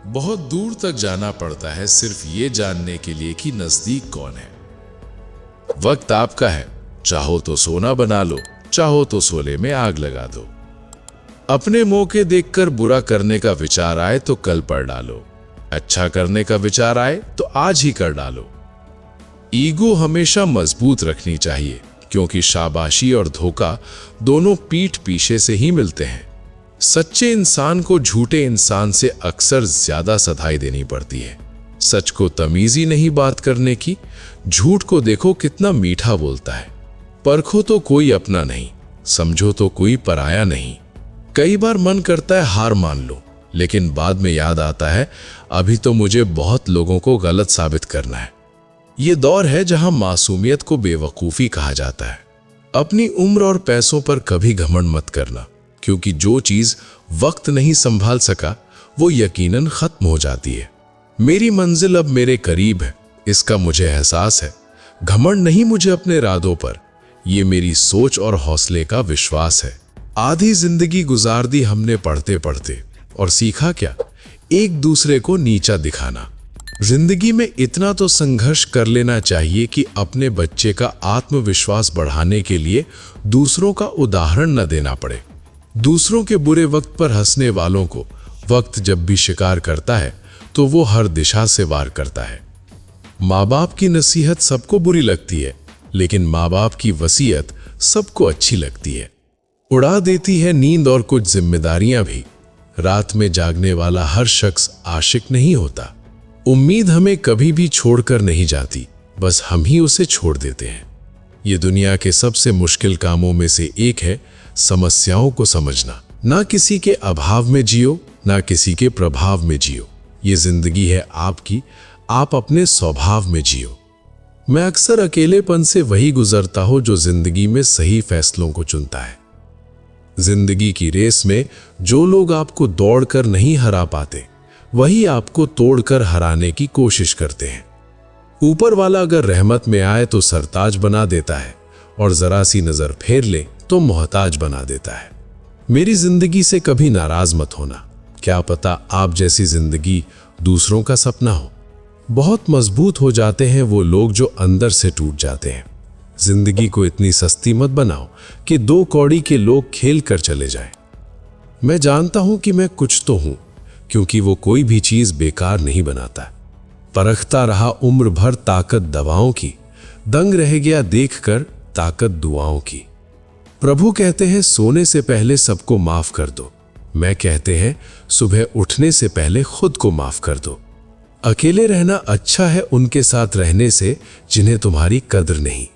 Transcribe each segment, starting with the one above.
बहुत दूर तक जाना पड़ता है सिर्फ ये जानने के लिए कि नजदीक कौन है। वक्त आपका है, चाहो तो सोना बना लो, चाहो तो सोले में आग लगा दो। अपने मौके देखकर बुरा करने का विचार आए तो कल पर डालो, अच्छा करने का विचार आए तो आज ही कर डालो। ईगो हमेशा मजबूत रखनी चाहिए, क्योंकि शाबाशी और धोखा दोनों पीठ पीछे से ही मिलते हैं। सच्चे इंसान को झूठे इंसान से अक्सर ज्यादा सधाई देनी पड़ती है। सच को तमीजी नहीं बात करने की, झूठ को देखो कितना मीठा बोलता है। परखो तो कोई अपना नहीं, समझो तो कोई पराया नहीं। कई बार मन करता है हार मान लो, लेकिन बाद में याद आता है अभी तो मुझे बहुत लोगों को गलत साबित करना है। ये दौर है जहां मासूमियत को बेवकूफी कहा जाता है। अपनी उम्र और पैसों पर कभी घमंड मत करना, क्योंकि जो चीज वक्त नहीं संभाल सका वो यकीनन खत्म हो जाती है। मेरी मंजिल अब मेरे करीब है, इसका मुझे एहसास है। घमंड नहीं मुझे अपने इरादों पर, ये मेरी सोच और हौसले का विश्वास है। आधी जिंदगी गुजार दी हमने पढ़ते पढ़ते, और सीखा क्या? एक दूसरे को नीचा दिखाना। जिंदगी में इतना तो संघर्ष कर लेना चाहिए कि अपने बच्चे का आत्मविश्वास बढ़ाने के लिए दूसरों का उदाहरण न देना पड़े। दूसरों के बुरे वक्त पर हंसने वालों को वक्त जब भी शिकार करता है तो वो हर दिशा से वार करता है। माँ बाप की नसीहत सबको बुरी लगती है, लेकिन माँ बाप की वसीयत सबको अच्छी लगती है। उड़ा देती है नींद और कुछ जिम्मेदारियां भी। रात में जागने वाला हर शख्स आशिक नहीं होता। उम्मीद हमें कभी भी छोड़कर नहीं जाती, बस हम ही उसे छोड़ देते हैं। ये दुनिया के सबसे मुश्किल कामों में से एक है समस्याओं को समझना। ना किसी के अभाव में जियो, ना किसी के प्रभाव में जियो। ये जिंदगी है आपकी, आप अपने स्वभाव में जियो। मैं अक्सर अकेलेपन से वही गुजरता हूं जो जिंदगी में सही फैसलों को चुनता है। जिंदगी की रेस में जो लोग आपको दौड़कर नहीं हरा पाते, वही आपको तोड़कर हराने की कोशिश करते हैं। ऊपर वाला अगर रहमत में आए तो सरताज बना देता है, और जरा सी नजर फेर ले तो मोहताज बना देता है। मेरी जिंदगी से कभी नाराज मत होना, क्या पता आप जैसी जिंदगी दूसरों का सपना हो। बहुत मजबूत हो जाते हैं वो लोग जो अंदर से टूट जाते हैं। जिंदगी को इतनी सस्ती मत बनाओ कि दो कौड़ी के लोग खेल कर चले जाएं। मैं जानता हूं कि मैं कुछ तो हूं, क्योंकि वो कोई भी चीज बेकार नहीं बनाता। परखता रहा उम्र भर ताकत दवाओं की, दंग रह गया देखकर ताकत दुआओं की। प्रभु कहते हैं सोने से पहले सबको माफ कर दो, मैं कहते हैं सुबह उठने से पहले खुद को माफ कर दो। अकेले रहना अच्छा है उनके साथ रहने से जिन्हें तुम्हारी कद्र नहीं।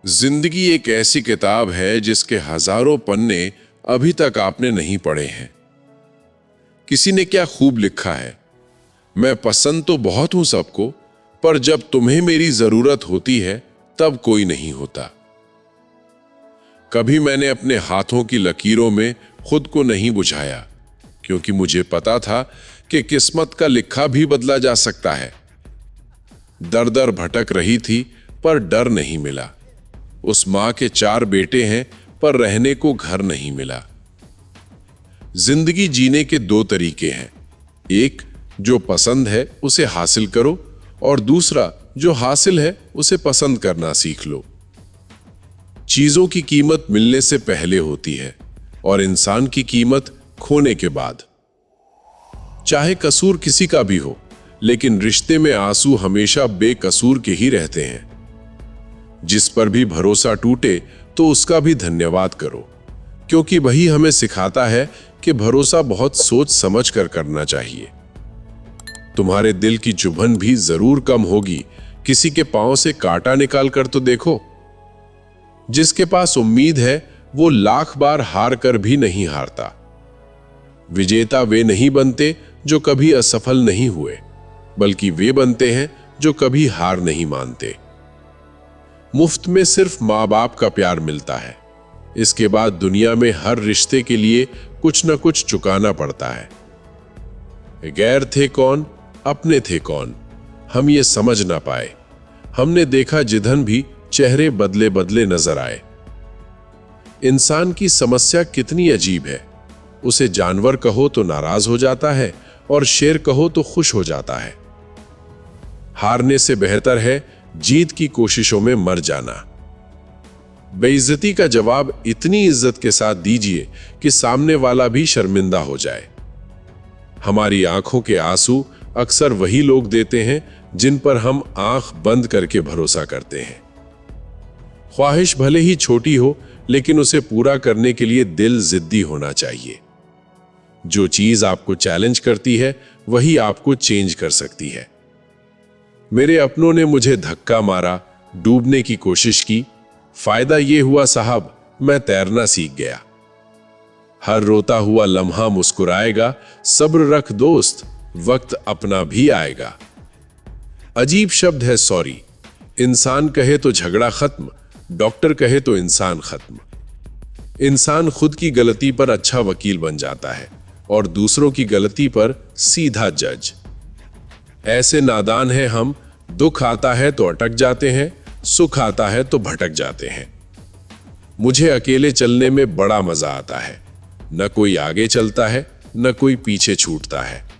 जिंदगी एक ऐसी किताब है जिसके हजारों पन्ने अभी तक आपने नहीं पढ़े हैं। किसी ने क्या खूब लिखा है, मैं पसंद तो बहुत हूं सबको, पर जब तुम्हें मेरी जरूरत होती है तब कोई नहीं होता। कभी मैंने अपने हाथों की लकीरों में खुद को नहीं बुझाया, क्योंकि मुझे पता था कि किस्मत का लिखा भी बदला जा सकता है। दर दर भटक रही थी पर डर नहीं मिला। उस मां के 4 बेटे हैं पर रहने को घर नहीं मिला। जिंदगी जीने के 2 तरीके हैं, एक जो पसंद है उसे हासिल करो, और दूसरा जो हासिल है उसे पसंद करना सीख लो। चीजों की कीमत मिलने से पहले होती है और इंसान की कीमत खोने के बाद। चाहे कसूर किसी का भी हो, लेकिन रिश्ते में आंसू हमेशा बेकसूर के ही रहते हैं। जिस पर भी भरोसा टूटे तो उसका भी धन्यवाद करो, क्योंकि वही हमें सिखाता है कि भरोसा बहुत सोच समझ कर करना चाहिए। तुम्हारे दिल की चुभन भी जरूर कम होगी, किसी के पांव से कांटा निकाल कर तो देखो। जिसके पास उम्मीद है वो लाख बार हार कर भी नहीं हारता। विजेता वे नहीं बनते जो कभी असफल नहीं हुए, बल्कि वे बनते हैं जो कभी हार नहीं मानते। मुफ्त में सिर्फ माँ बाप का प्यार मिलता है, इसके बाद दुनिया में हर रिश्ते के लिए कुछ न कुछ चुकाना पड़ता है। गैर थे कौन, अपने थे कौन, हम ये समझ ना पाए। हमने देखा जिधन भी चेहरे बदले बदले नजर आए। इंसान की समस्या कितनी अजीब है, उसे जानवर कहो तो नाराज हो जाता है और शेर कहो तो खुश हो जाता है। हारने से बेहतर है जीत की कोशिशों में मर जाना। बेइज्जती का जवाब इतनी इज्जत के साथ दीजिए कि सामने वाला भी शर्मिंदा हो जाए। हमारी आंखों के आंसू अक्सर वही लोग देते हैं जिन पर हम आंख बंद करके भरोसा करते हैं। ख्वाहिश भले ही छोटी हो, लेकिन उसे पूरा करने के लिए दिल जिद्दी होना चाहिए। जो चीज आपको चैलेंज करती है वही आपको चेंज कर सकती है। मेरे अपनों ने मुझे धक्का मारा, डूबने की कोशिश की। फायदा यह हुआ साहब, मैं तैरना सीख गया। हर रोता हुआ लम्हा मुस्कुराएगा, सब्र रख दोस्त, वक्त अपना भी आएगा। अजीब शब्द है सॉरी। इंसान कहे तो झगड़ा खत्म, डॉक्टर कहे तो इंसान खत्म। इंसान खुद की गलती पर अच्छा वकील बन जाता है और दूसरों की गलती पर सीधा जज। ऐसे नादान हैं हम, दुख आता है तो अटक जाते हैं, सुख आता है तो भटक जाते हैं। मुझे अकेले चलने में बड़ा मजा आता है। न कोई आगे चलता है, न कोई पीछे छूटता है।